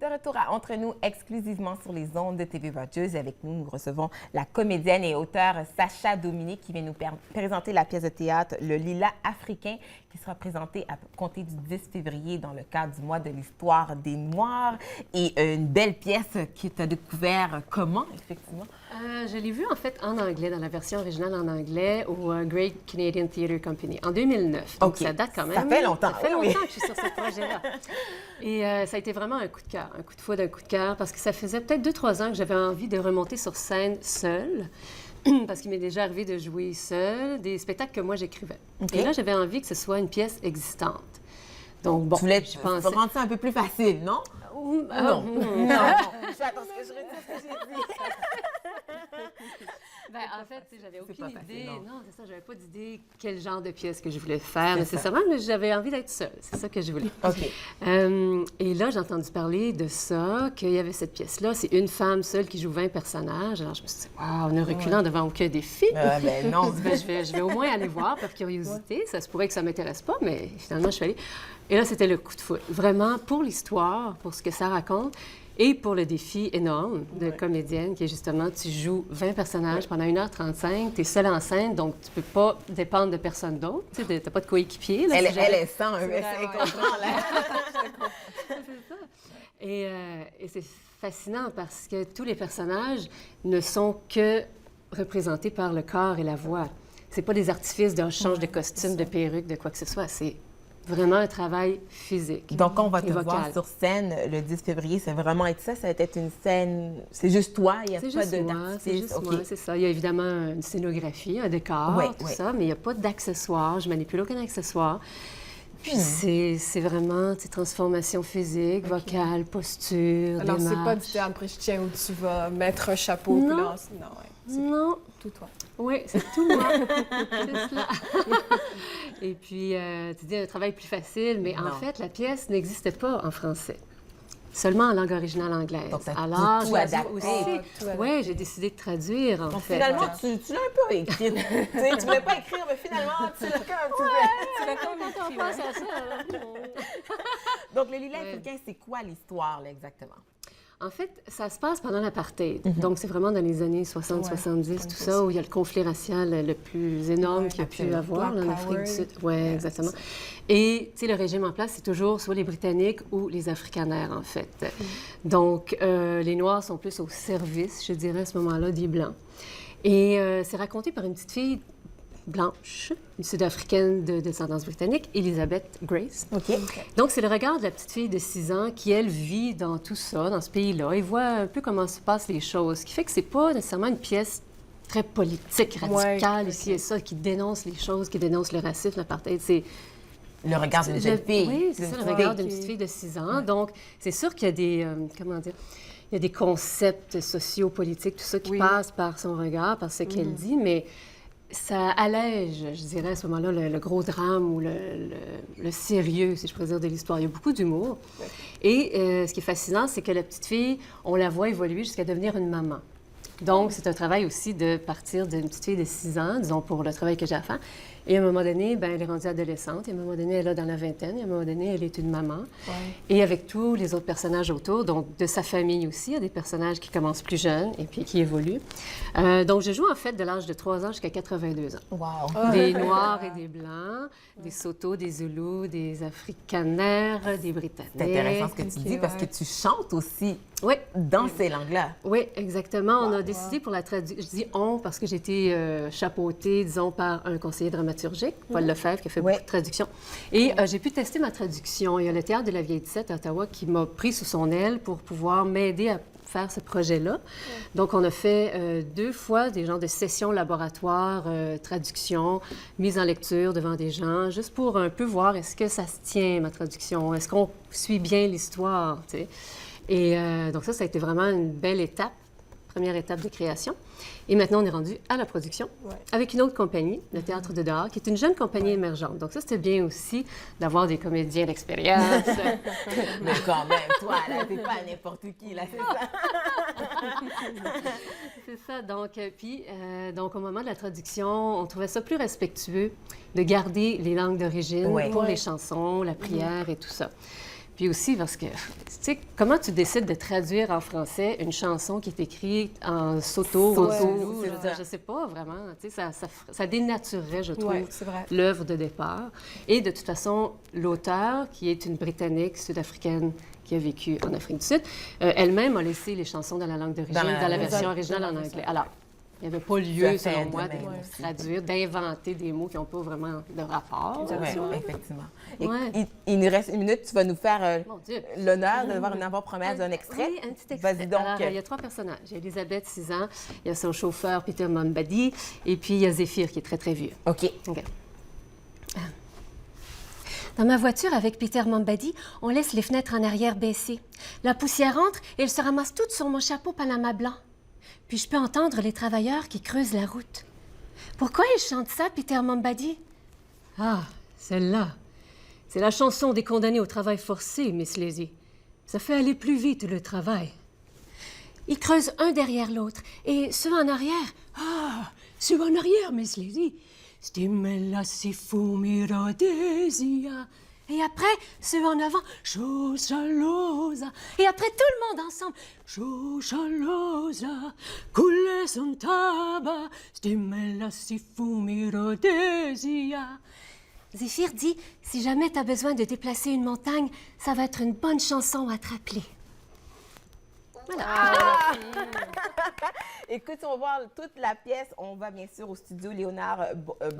De retour à Entre nous, exclusivement sur les ondes de TV Rogers. Avec nous, nous recevons la comédienne et auteure Sacha Dominique qui vient nous présenter la pièce de théâtre Le Lilas africain qui sera présentée à compter du 10 février dans le cadre du mois de l'histoire des Noirs. Et une belle pièce que tu as découvert comment, effectivement? Je l'ai vue en fait en anglais, dans la version originale en anglais au Great Canadian Theatre Company en 2009. Donc ça date quand même. Ça fait longtemps. Ça fait longtemps que je suis sur ce projet-là. Et ça a été vraiment un coup de cœur, un coup de foudre, un coup de cœur, parce que ça faisait peut-être 2-3 ans que j'avais envie de remonter sur scène seule, parce qu'il m'est déjà arrivé de jouer seule des spectacles que moi j'écrivais. Et là, j'avais envie que ce soit une pièce existante. Donc bon, tu voulais rendre ça un peu plus facile, non? Non. Attends, ce que je retire ce que j'ai dit. Bien, en fait, j'avais aucune idée. Non, c'est ça, j'avais pas d'idée quel genre de pièce que je voulais faire nécessairement, mais j'avais envie d'être seule. C'est ça que je voulais. OK. Et là, j'ai entendu parler de ça, qu'il y avait cette pièce-là. C'est une femme seule qui joue 20 personnages. Alors, je me suis dit, waouh, ne reculant devant aucun défi. Ben non. Je vais au moins aller voir par curiosité. Ça se pourrait que ça m'intéresse pas, mais finalement, je suis allée. Et là, c'était le coup de foudre. Vraiment, pour l'histoire, pour ce que ça raconte, et pour le défi énorme de comédienne, qui est justement, tu joues 20 personnages pendant 1h35, tu es seule en scène, donc tu peux pas dépendre de personne d'autre. Tu n'as pas de coéquipier. Là, elle est sans un comprend, là. C'est ça. Et c'est fascinant parce que tous les personnages ne sont que représentés par le corps et la voix. C'est pas des artifices d'un change de costume, de perruque, de quoi que ce soit. C'est vraiment un travail physique. Donc, on va te voir sur scène le 10 février. C'est vraiment être ça? Ça va être une scène... C'est juste toi? Il n'y a pas d'artifice? C'est juste moi, c'est ça. Il y a évidemment une scénographie, un décor, tout ça, mais il n'y a pas d'accessoires. Je manipule aucun accessoire. Puis c'est vraiment transformation physique, vocale, posture, alors, démarche. c'est pas du théâtre bréchitien où tu vas mettre un chapeau. Non, non, tout toi. Oui, c'est tout moi. C'est cela. Et puis, tu dis un travail plus facile, mais en fait, la pièce n'existait pas en français. Seulement en langue originale anglaise. Donc, alors, tout adapté aussi. Oui, j'ai décidé de traduire, en fait. Finalement, tu l'as un peu écrit. Tu voulais pas écrire, mais finalement, tu l'as quand même Quand on pense à ça. Donc, le Lilas africain, c'est quoi l'histoire, là, exactement? En fait, ça se passe pendant l'apartheid. Donc, c'est vraiment dans les années 60-70, tout ça, où il y a le conflit racial le plus énorme qu'il y a pu avoir en Afrique du Sud. Oui, exactement. Et, tu sais, le régime en place, c'est toujours soit les Britanniques ou les Afrikaners, en fait. Donc, les Noirs sont plus au service, je dirais, à ce moment-là, des Blancs. Et c'est raconté par une petite fille blanche, une sud-africaine de descendance britannique, Elizabeth Grace. Donc, c'est le regard de la petite fille de 6 ans qui, elle, vit dans tout ça, dans ce pays-là, et voit un peu comment se passent les choses, ce qui fait que c'est pas nécessairement une pièce très politique, radicale, ici et ça, qui dénonce les choses, qui dénonce le racisme, l'apartheid. C'est le regard d'une jeune fille. Oui, c'est ça, le regard d'une petite fille de 6 ans. Donc, c'est sûr qu'il y a des... comment dire? Il y a des concepts sociopolitiques, tout ça, qui passent par son regard, par ce qu'elle dit, mais ça allège, je dirais, à ce moment-là, le gros drame ou le sérieux, si je pourrais dire, de l'histoire. Il y a beaucoup d'humour. Et ce qui est fascinant, c'est que la petite fille, on la voit évoluer jusqu'à devenir une maman. Donc, c'est un travail aussi de partir d'une petite fille de 6 ans, disons, pour le travail que j'ai à faire. Et à un moment donné, bien, elle est rendue adolescente. Et à un moment donné, elle est dans la vingtaine. Et à un moment donné, elle est une maman. Et avec tous les autres personnages autour, donc de sa famille aussi, il y a des personnages qui commencent plus jeunes et puis qui évoluent. Donc, je joue en fait de l'âge de 3 ans jusqu'à 82 ans. Wow. Des Noirs et des Blancs, des Sotos, des Zoulous, des Afrikaners, des Britanniques. C'est intéressant ce que tu dis parce que tu chantes aussi dans ces langues-là. Oui, exactement. On a décidé pour la traduction, je dis « on » parce que j'ai été chapeautée, disons, par un conseiller dramaturgique, Paul Lefebvre, qui a fait beaucoup de traductions. Et j'ai pu tester ma traduction. Il y a le Théâtre de la Vieille Dixette à Ottawa qui m'a pris sous son aile pour pouvoir m'aider à faire ce projet-là. Donc, on a fait 2 fois des genres de sessions laboratoires, traduction, mise en lecture devant des gens, juste pour un peu voir est-ce que ça se tient, ma traduction, est-ce qu'on suit bien l'histoire, tu sais. Et donc ça a été vraiment une belle étape, première étape de création. Et maintenant, on est rendu à la production avec une autre compagnie, le Théâtre de dehors, qui est une jeune compagnie émergente. Donc ça, c'était bien aussi d'avoir des comédiens d'expérience. Mais quand même, toi, là, t'es pas n'importe qui, là, c'est ça? C'est ça. Donc, donc, au moment de la traduction, on trouvait ça plus respectueux de garder les langues d'origine pour les chansons, la prière et tout ça. Puis aussi parce que, tu sais, comment tu décides de traduire en français une chanson qui est écrite en soto ou en solo? Je veux dire, je sais pas vraiment. Tu sais, ça dénaturerait, je trouve, l'œuvre de départ. Et de toute façon, l'auteur, qui est une Britannique sud-africaine qui a vécu en Afrique du Sud, elle-même a laissé les chansons dans la langue d'origine, dans la version originale en anglais. Alors, il n'y avait pas lieu, selon moi, de traduire, d'inventer des mots qui n'ont pas vraiment de rapport. Oui, effectivement. Il nous reste 1 minute. Tu vas nous faire l'honneur de voir une avant-première d'un extrait. Oui, un petit extrait. Vas-y donc. Alors, il y a 3 personnages. Il y a Elisabeth, 6 ans. Il y a son chauffeur, Peter Mambadi. Et puis, il y a Zéphyr, qui est très, très vieux. OK. Dans ma voiture avec Peter Mambadi, on laisse les fenêtres en arrière baissées. La poussière entre et elle se ramasse toute sur mon chapeau Panama blanc. Puis je peux entendre les travailleurs qui creusent la route. Pourquoi il chante ça, Peter Mambadi? Ah, celle-là. C'est la chanson des condamnés au travail forcé, Miss Lazy. Ça fait aller plus vite, le travail. Ils creusent un derrière l'autre. Et ceux en arrière? Ah, ceux en arrière, Miss Lazy. Stimela si fumiro desia. Et après, ceux en avant? Chauchalosa. Et après, tout le monde ensemble? Chauchalosa. Coule son tabac. Stimela si fumiro desia. Zéphyr dit, si jamais tu as besoin de déplacer une montagne, ça va être une bonne chanson à te rappeler. Voilà. Écoute, on va voir toute la pièce. On va bien sûr au studio Léonard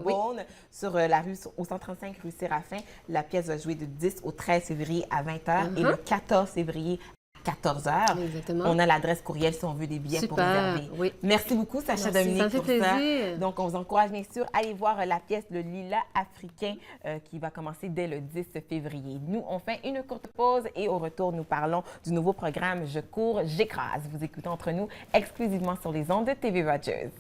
Beaune sur la rue, au 135 rue Séraphin. La pièce va jouer du 10 au 13 février à 20h et le 14 février à 14h. Exactement. On a l'adresse courriel si on veut des billets pour réserver. Oui. Merci beaucoup, Sacha Dominique, ça me fait pour plaisir. ça. Donc, on vous encourage bien sûr à aller voir la pièce Le Lilas africain qui va commencer dès le 10 février. Nous, on fait une courte pause et au retour, nous parlons du nouveau programme Je cours, j'écrase. Vous écoutez Entre nous exclusivement sur les ondes de TV Rogers.